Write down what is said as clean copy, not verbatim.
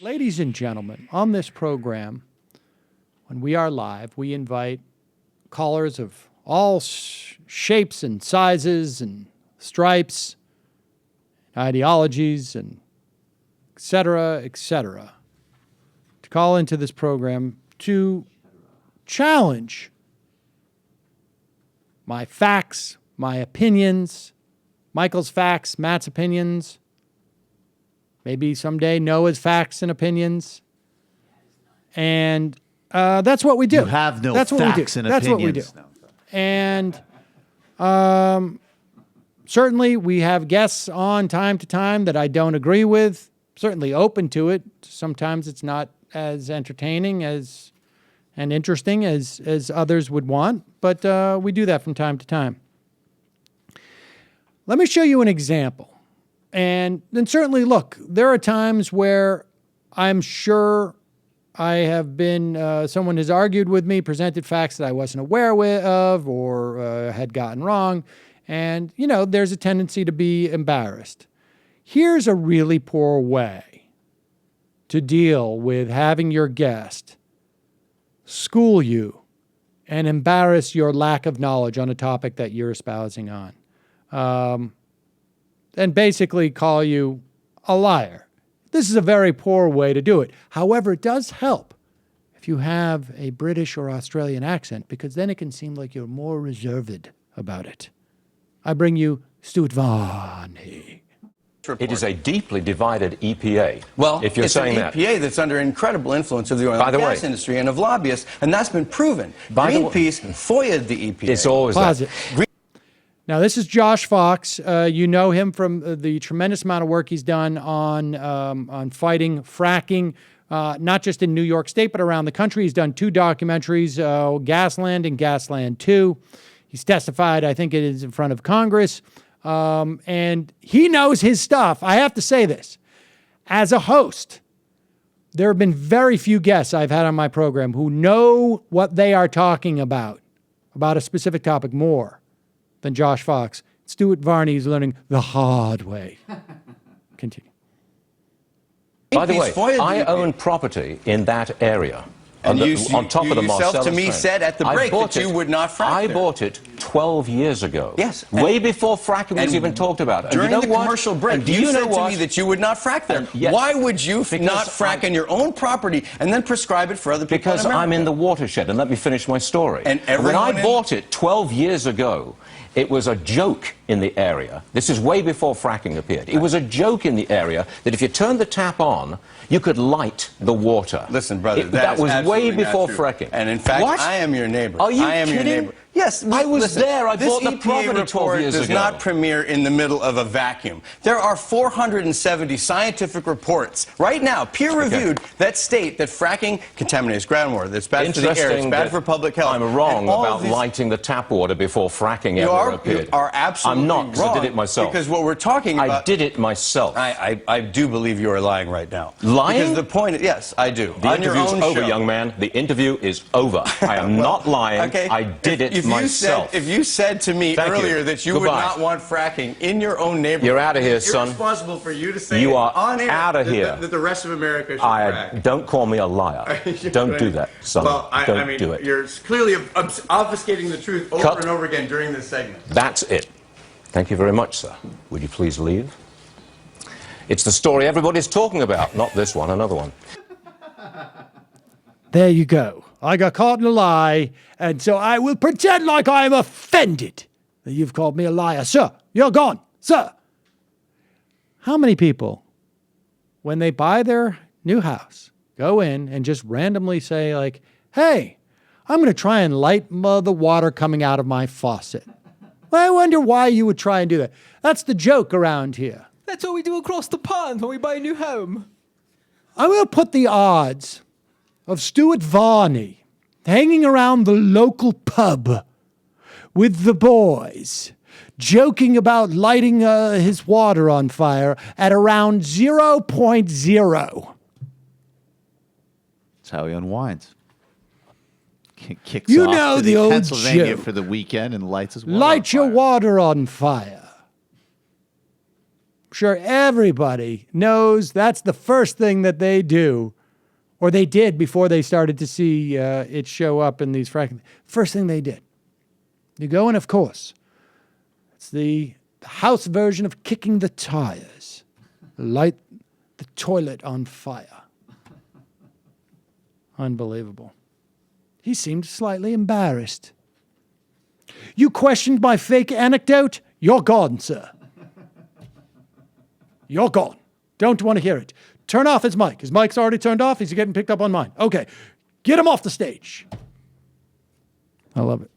Ladies and gentlemen, on this program, when we are live, we invite callers of all shapes and sizes and stripes, ideologies, and et cetera, to call into this program to challenge my facts, my opinions, Michael's facts, Matt's opinions, maybe someday Noah's facts and opinions. And that's what we do. You have no that's facts and that's opinions. That's what we do. And certainly we have guests on time to time that I don't agree with. Certainly open to it. Sometimes it's not as entertaining as and interesting as others would want, but we do that from time to time. Let me show you an example. And then certainly, look, there are times where I'm sure I have been, someone has argued with me, presented facts that I wasn't aware of or had gotten wrong. And, you know, there's a tendency to be embarrassed. Here's a really poor way to deal with having your guest school you and embarrass your lack of knowledge on a topic that you're espousing on. And basically call you a liar. This is a very poor way to do it. However, it does help if you have a British or Australian accent, because then it can seem like you're more reserved about it. I bring you Stuart Varney. It is a deeply divided EPA. Well, if you're it's saying an EPA that's under incredible influence of the oil and gas industry and of lobbyists, and that's been proven. Greenpeace FOIA'd the EPA. It's always Pause that. it. Now, this is Josh Fox. You know him from the tremendous amount of work he's done on fighting fracking, not just in New York State, but around the country. He's done 2 documentaries, Gasland and Gasland 2. He's testified, I think it is in front of Congress. And he knows his stuff. I have to say this. As a host, there have been very few guests I've had on my program who know what they are talking about a specific topic more than Josh Fox. Stuart Varney is learning the hard way. Continue. By the way, I own property in that area. And on top of the Marcellus yourself to me Plain. said at the break that you would not frack I there. bought it 12 years ago. Yes. Way before fracking was even talked about. During and you know the what? commercial break, and you said to me that you would not frack there. Yet, why would you not frack on your own property and then prescribe it for other people Because in America? I'm in the watershed, and let me finish my story. And when I bought it 12 years ago, it was a joke in the area. This is way before fracking appeared. It was a joke in the area that if you turned the tap on, you could light the water. Listen, brother, that was way before fracking. And in fact, what? I am your neighbor. Are you I am kidding? your neighbor. Yes, I was there. I bought the EPA property 12 report years does ago. not premiere in the middle of a vacuum. There are 470 scientific reports right now, peer-reviewed, that state that fracking contaminates groundwater. That's bad for the air. It's bad for public health. I'm wrong about these... lighting the tap water before fracking ever appeared. You are absolutely I'm not, because I wrong, did it myself. Because what we're talking about... I did it myself. I do believe you are lying right now. Lying? Because the point... Yes, I do. The interview's over, young man. The interview is over. I am not lying. Okay. I did it myself. If you said to me earlier that you would not want fracking in your own neighborhood... You're out of here, it's son. irresponsible for you to say you are on air out of here. That the rest of America should frack. Don't call me a liar. Don't do that, son. Well, Don't do it. You're clearly obfuscating the truth over and over again during this segment. That's it. Thank you very much, sir. Would you please leave? It's the story everybody's talking about, not this one, another one. There you go. I got caught in a lie, and so I will pretend like I am offended that you've called me a liar. Sir, you're gone. Sir. How many people, when they buy their new house, go in and just randomly say, like, hey, I'm going to try and light the water coming out of my faucet? Well, I wonder why you would try and do that. That's the joke around here. That's what we do across the pond when we buy a new home. I'm going to put the odds of Stuart Varney hanging around the local pub with the boys, joking about lighting his water on fire at around 0.0. That's how he unwinds. Kicks You off know to the old Pennsylvania joke. for the weekend and lights his water Light on your fire. water on fire. sure everybody knows that's the first thing that they do, or they did before they started to see it show up in these fracking. First thing they did. You go, and of course, it's the house version of kicking the tires. Light the toilet on fire. Unbelievable. He seemed slightly embarrassed. You questioned my fake anecdote? You're gone, sir. You're gone. Don't want to hear it. Turn off his mic. His mic's already turned off. He's getting picked up on mine. Okay. Get him off the stage. I love it.